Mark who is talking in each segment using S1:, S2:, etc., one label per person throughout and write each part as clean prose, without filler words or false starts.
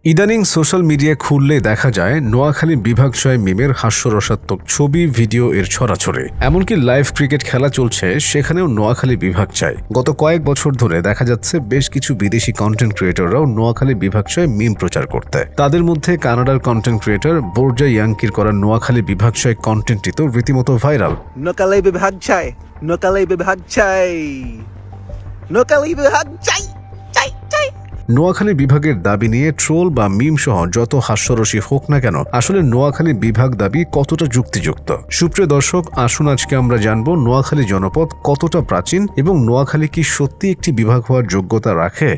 S1: ইদানিং social media খুললে দেখা যায় নোয়াখালী বিভাগ জয় মিমের হাস্যরসাত্মক ছবি ভিডিও এর ছড়াছড়ি। এমনকি লাইভ ক্রিকেট খেলা চলছে, সেখানেও নোয়াখালী বিভাগ চাই। গত কয়েক বছর ধরে দেখা যাচ্ছে বেশ কিছু বিদেশি কন্টেন্ট ক্রিয়েটররাও নোয়াখালী বিভাগ জয় মিম প্রচার করতে। তাদের মধ্যে কানাডার কন্টেন্ট ক্রিয়েটর বোরজা ইয়াংকির করা নোয়াখালী বিভাগ জয় কন্টেন্টটি তো রীতিমতো ভাইরাল।
S2: নোয়াখালী বিভাগ চাই, নোয়াখালী বিভাগ চাই, নোয়াখালী বিভাগ চাই।
S1: নোয়াখালী বিভাগের দাবি নিয়ে ট্রোল বা মিম সহ যত হাস্যরসী হোক না কেন, আসলে নোয়াখালী বিভাগ দাবি কতটা যুক্তিযুক্ত। সুপ্রিয় দর্শক, আসুন আজকে আমরা জানব নোয়াখালী জনপদ কতটা প্রাচীন এবং নোয়াখালী কি সত্যি একটি বিভাগ হওয়ার যোগ্যতা রাখে।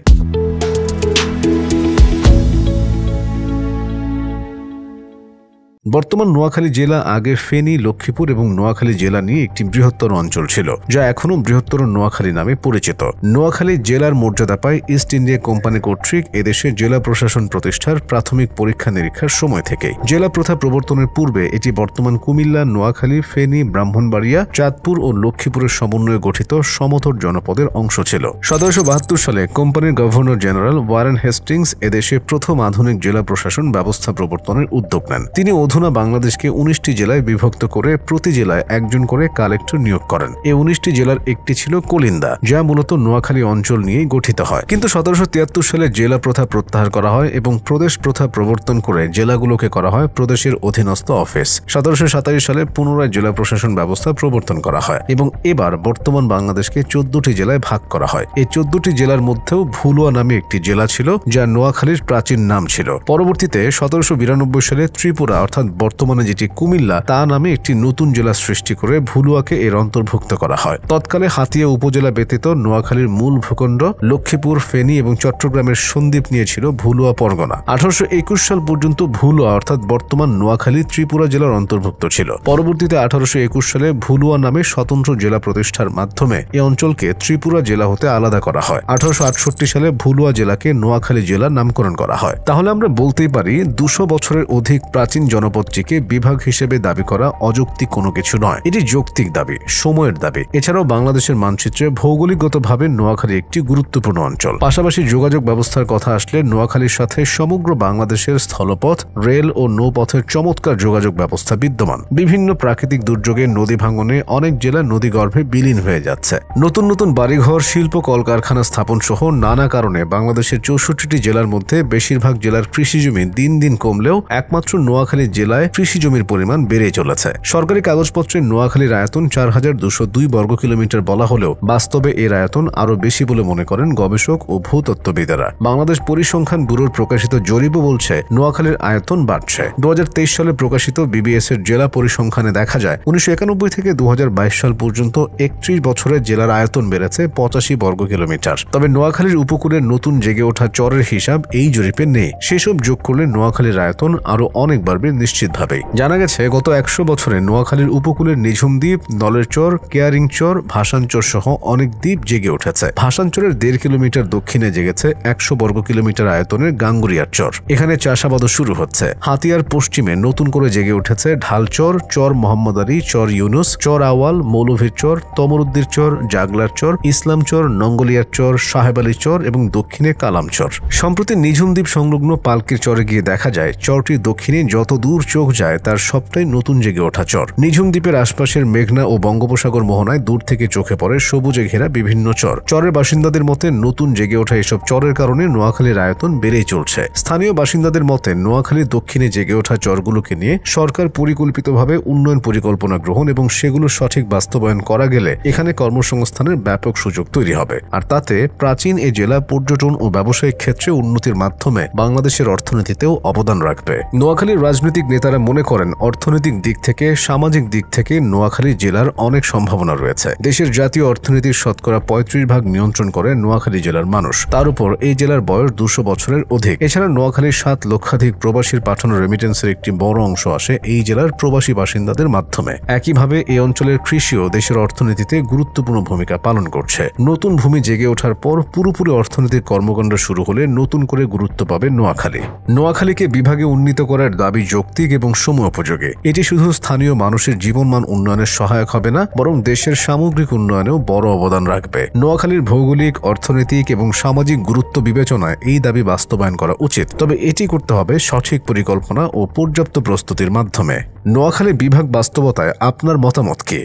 S1: বর্তমান নোয়াখালী জেলা আগে ফেনী, লক্ষ্মীপুর এবং নোয়াখালী জেলা নিয়ে একটি বৃহত্তর অঞ্চল ছিল, যা এখনও বৃহত্তর নোয়াখালী নামে পরিচিত। নোয়াখালী জেলার মর্যাদা পায় ইস্ট ইন্ডিয়া কোম্পানি কর্তৃক এদেশে জেলা প্রশাসন প্রতিষ্ঠার প্রাথমিক পরীক্ষা নিরীক্ষার সময় থেকে। জেলা প্রথা প্রবর্তনের পূর্বে এটি বর্তমান কুমিল্লা, নোয়াখালী, ফেনী, ব্রাহ্মণবাড়িয়া, চাঁদপুর ও লক্ষ্মীপুরের সমন্বয়ে গঠিত সমতট জনপদের অংশ ছিল। 1772 সালে কোম্পানির গভর্নর জেনারেল ওয়ারেন হেস্টিংস এদেশে প্রথম আধুনিক জেলা প্রশাসন ব্যবস্থা প্রবর্তনের উদ্যোগ নেন। তিনি অধুনা বাংলাদেশকে 19টি জেলায় বিভক্ত করে প্রতি জেলায় একজন করে কালেক্টর নিয়োগ করেন। এই 19টি জেলার একটি ছিল কলিন্দা, যা মূলত নোয়াখালী অঞ্চল নিয়েই গঠিত হয়। কিন্তু 1773 সালে জেলা প্রথা প্রত্যাহার করা হয় এবং প্রদেশ প্রথা প্রবর্তন করে জেলাগুলোকে করা হয় প্রদেশের অধীনস্থ অফিস। 1727 সালে পুনরায় জেলা প্রশাসন ব্যবস্থা প্রবর্তন করা হয় এবং এবার বর্তমান বাংলাদেশকে 14টি জেলায় ভাগ করা হয়। এই 14টি জেলার মধ্যেও ভুলুয়া নামে একটি জেলা ছিল, যা নোয়াখালীর প্রাচীন নাম ছিল। পরবর্তীতে 1792 সালে ত্রিপুরা অর্থাৎ বর্তমানে যেটি কুমিল্লা তা নামে একটি নতুন জেলা সৃষ্টি করে ভুলুয়াকে এর অন্তর্ভুক্ত করা হয়। তৎকালে হাতিয়া উপজেলা ব্যতীত নোয়াখালীর মূল ভূখণ্ড লক্ষ্মীপুর, ফেনী এবং চট্টগ্রামের সন্দ্বীপ নিয়েছিল ভুলুয়া পরগনা। 1821 সাল পর্যন্ত ভুলুয়া অর্থাৎ বর্তমান নোয়াখালী ত্রিপুরা জেলার অন্তর্ভুক্ত ছিল। পরবর্তীতে 1821 সালে ভুলুয়া নামে স্বতন্ত্র জেলা প্রতিষ্ঠার মাধ্যমে এই অঞ্চলকে ত্রিপুরা জেলা হতে আলাদা করা হয়। 1868 সালে ভুলুয়া জেলাকে নোয়াখালী জেলা নামকরণ করা হয়। তাহলে আমরা বলতেই পারি 200 বছরের অধিক প্রাচীন জনপদটিকে বিভাগ হিসেবে দাবি করা অযৌক্তিক কোনো কিছু নয়। এটি যৌক্তিক দাবি, সময়ের দাবি। এছাড়াও বাংলাদেশের মানচিত্রে ভৌগোলিকগতভাবে নোয়াখালী একটি গুরুত্বপূর্ণ অঞ্চল। পাশাপাশি যোগাযোগ ব্যবস্থার কথা আসলে নোয়াখালীর সাথে সমগ্র বাংলাদেশের স্থলপথ, রেল ও নৌপথের চমৎকার যোগাযোগ ব্যবস্থা বিদ্যমান। বিভিন্ন প্রাকৃতিক দুর্যোগে, নদী ভাঙনে অনেক জেলা নদীগর্ভে বিলীন হয়ে যাচ্ছে। নতুন নতুন বাড়িঘর, শিল্প, কলকারখানা স্থাপন সহ নানা কারণে বাংলাদেশের 64টি জেলার মধ্যে বেশিরভাগ জেলার কৃষিজমি দিন দিন কমলেও একমাত্র নোয়াখালী জেলায় কৃষি জমির পরিমাণ বেড়ে চলেছে। সরকারি কাগজপত্রে নোয়াখালীর আয়তন 4202 বর্গ কিলোমিটার বলা হলেও বাস্তবে এর আয়তন আরো বেশি বলে মনে করেন গবেষক ও ভূতত্ত্ববিদেরা। বাংলাদেশ পরিসংখ্যান ব্যুরোর প্রকাশিত জরিপও বলছে নোয়াখালীর আয়তন বাড়ছে। 2023 সালে প্রকাশিত বিবিএস এর জেলা পরিসংখ্যানে দেখা যায় 1991 থেকে 2022 সাল পর্যন্ত 31 বছরে জেলার আয়তন বেড়েছে 85 বর্গ কিলোমিটার। তবে নোয়াখালীর উপকূলের নতুন জেগে ওঠা চরের হিসাব এই জরিপে নেই। সেসব যোগ করলে নোয়াখালীর আয়তন আরো অনেক বাড়বে নিশ্চিতভাবেই। জানা গেছে গত 100 বছরে নোয়াখালীর উপকূলের নিঝুম দ্বীপ, নলের চর, কেয়ারিং চর, ভাসানচর সহ অনেক দ্বীপ জেগে উঠেছে। ভাসানচরের 1.5 কিলোমিটার দক্ষিণে জেগেছে 100 বর্গ কিলোমিটার আয়তনের গাঙ্গুরিয়ার চর। এখানে চাষাবাদও শুরু হচ্ছে। হাতিয়ার পশ্চিমে নতুন করে জেগে উঠেছে ঢালচর, চর মোহাম্মদ আলী, চর ইউনুস, চর আওয়াল, মৌলভীর চর, তমরুদ্দির চর, জাগলার চর, ইসলাম চর, নঙ্গলিয়ার চর, সাহেব আলী চর এবং দক্ষিণে কালাম চর। সম্প্রতি নিঝুম দ্বীপ সংলগ্ন পালকির চরে গিয়ে দেখা যায় চরটির দক্ষিণে যত দূর চোখ যায় তার সবটাই নতুন জেগে ওঠা চর। নিঝুম দ্বীপের আশপাশের মেঘনা ও বঙ্গোপসাগর মোহনায় দূর থেকে চোখে পড়ে সবুজে ঘেরা বিভিন্ন চর। চরের বাসিন্দাদের মতে নতুন জেগে ওঠা এসব চরের কারণে নোয়াখালীর আয়তন বেড়েই চলছে। স্থানীয় বাসিন্দাদের মতে নোয়াখালীর দক্ষিণে জেগে ওঠা চরগুলোকে নিয়ে সরকার পরিকল্পিতভাবে উন্নয়ন পরিকল্পনা গ্রহণ এবং সেগুলো সঠিক বাস্তবায়ন করা গেলে এখানে কর্মসংস্থানের ব্যাপক সুযোগ তৈরি হবে। আর তাতে প্রাচীন এই জেলা পর্যটন ও ব্যবসায়িক ক্ষেত্রে উন্নতির মাধ্যমে বাংলাদেশের অর্থনীতিতেও অবদান রাখবে। নোয়াখালীর রাজনৈতিক নেতারা মনে করেন অর্থনৈতিক দিক থেকে, সামাজিক দিক থেকে নোয়াখালী জেলার অনেক সম্ভাবনা রয়েছে। দেশের জাতীয় অর্থনীতির শতকরা 35% নিয়ন্ত্রণ করে নোয়াখালী জেলার মানুষ। তার উপর এই জেলার বয়স 200 বছরের অধিক। এছাড়া নোয়াখালীর 7 লক্ষাধিক প্রবাসীর পাঠানো রেমিটেন্সের একটি বড় অংশ আসে এই জেলার প্রবাসী বাসিন্দাদের মাধ্যমে। একইভাবে এই অঞ্চলের কৃষিও দেশের অর্থনীতিতে গুরুত্বপূর্ণ ভূমিকা পালন করছে। নতুন ভূমি জেগে ওঠার পর পুরোপুরি অর্থনৈতিক কর্মকাণ্ড শুরু হলে নতুন করে গুরুত্ব পাবে নোয়াখালী। নোয়াখালীকে বিভাগে উন্নীত করার দাবি যৌক্তিক যৌক্তিক এবং সময় উপযোগী। এটি শুধু স্থানীয় মানুষের জীবনমান উন্নয়নের সহায়ক হবে না, বরং দেশের সামগ্রিক উন্নয়নেও বড় অবদান রাখবে। নোয়াখালীর ভৌগোলিক, অর্থনৈতিক এবং সামাজিক গুরুত্ব বিবেচনায় এই দাবি বাস্তবায়ন করা উচিত, তবে এটি করতে হবে সঠিক পরিকল্পনা ও পর্যাপ্ত প্রস্তুতির মাধ্যমে। নোয়াখালী বিভাগ বাস্তবতায় আপনার মতামত কি?